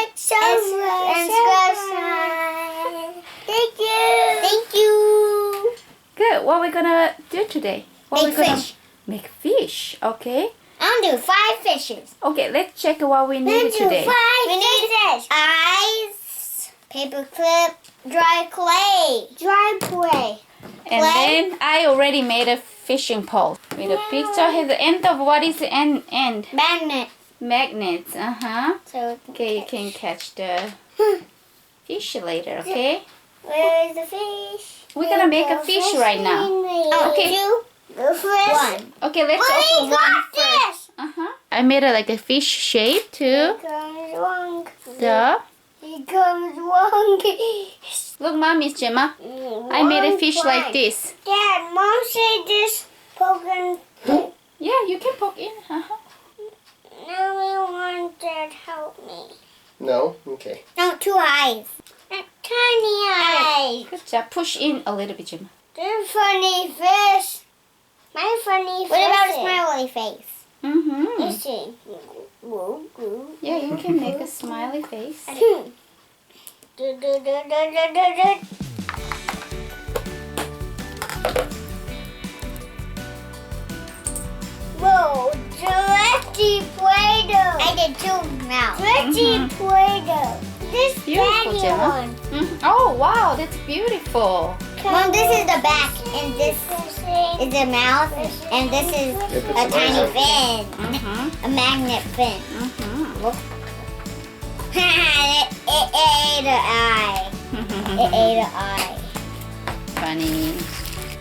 like, and subscribe. Thank you. Thank you. Good. What are we gonna do today? Make fish. Make fish. Okay. I'm gonna do 5 fishes. Okay, let's check what we need today. We need eyes, paper clip, dry clay. And then I already made a fishing pole with a picture at the end of what is the end? Magnets. So Okay, you can catch the fish later. Okay. Where is the fish? We're gonna make a fish right now. Okay. 2, the first 1. Okay, let's open one first. I made it like a fish shape too. Here comes one. Look, Mommy's Gemma. I made a fish like this. Dad, Mom said this poking. Yeah, you can poke in. Now we want Dad help me. No? Okay. No, 2 eyes. Tiny eyes. Good job. Push in a little bit, Gemma. The funny fish. My funny fish. What about a smiley face? Let's see. Yeah, you can make a smiley face. Whoa, dirty Play-Doh. I did 2 now. Dirty Play-Doh. This Beautiful, baggy Gemma. one. Oh, wow, that's beautiful. Mom, this is the back, and this is the mouth, and this is a tiny fin. A magnet fin. Look. it ate an eye. It ate an eye. Funny.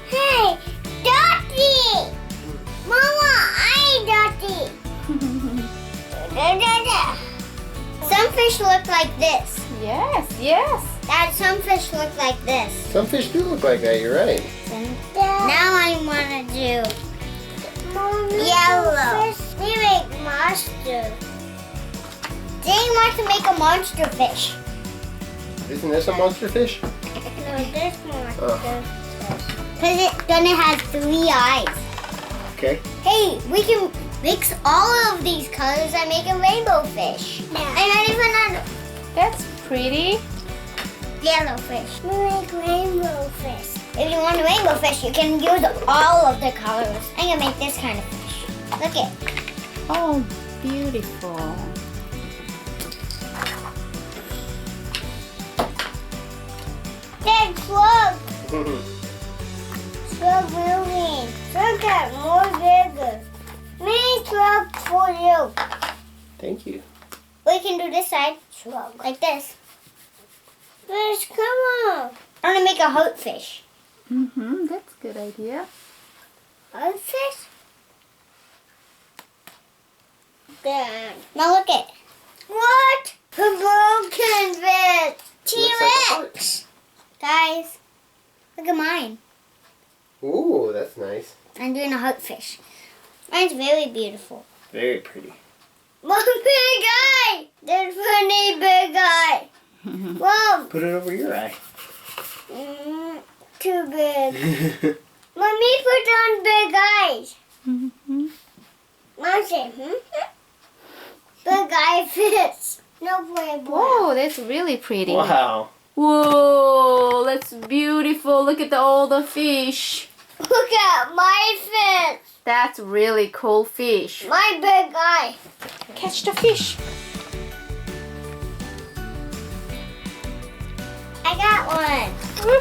Hey, Dottie! Mama, I Dottie. Some fish look like this. Yes. Dad, some fish look like this. Some fish do look like that, you're right. Now I want to do yellow. We make monster. Jane wants to make a monster fish. Isn't this a monster fish? No, this monster fish. Because then it has 3 eyes. Okay. Hey, we can mix all of these colors and make a rainbow fish. And not even That's pretty. yellow fish. We make rainbow fish. If you want a rainbow fish, you can use all of the colors. I'm gonna make this kind of fish. Look it. Oh, beautiful. Dad, look. Slow moving. Look at more bigger. Mini truck for you. Thank you. We can do this side. Like this. Fish, come on. I'm gonna make a heart fish. That's a good idea. Heart fish? Good. Now look it. What? A broken fish. T-Rex. Guys, look at mine. Ooh, that's nice. I'm doing a heart fish. Mine's very beautiful. Very pretty. One big eye! There's funny big eye. Whoa! Put it over your eye. Too big. Mommy put on big eyes. Mom said, Big eye fish. No Playboy. Whoa, that's really pretty. Wow. Whoa, that's beautiful. Look at all the fish. Look at my fish. That's really cool fish. My big eye. Catch the fish. I got one.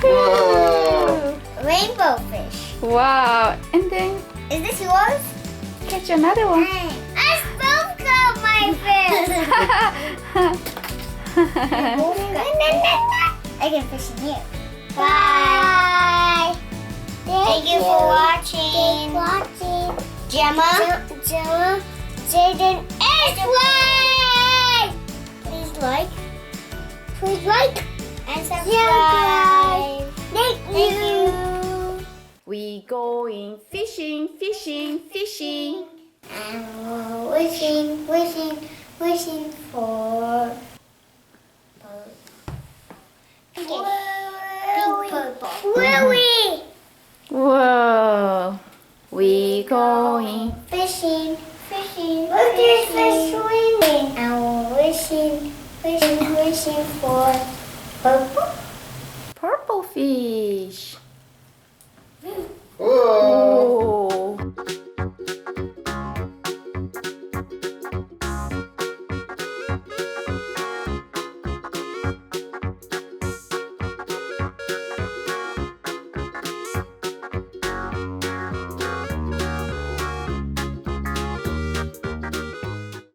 Whoa. Rainbow fish. Wow. And then Is this yours? catch another one. I spoke of my fish. I can fish in here. Bye. Thank you for watching. Gemma, Jaden, and Play. Please like, and subscribe. Thank you. We going fishing, fishing, fishing. And we're wishing for pink purple. Willy! Whoa. We going. Fishing. Look, there's fish swimming. And we're wishing Fishing for purple. Purple fish.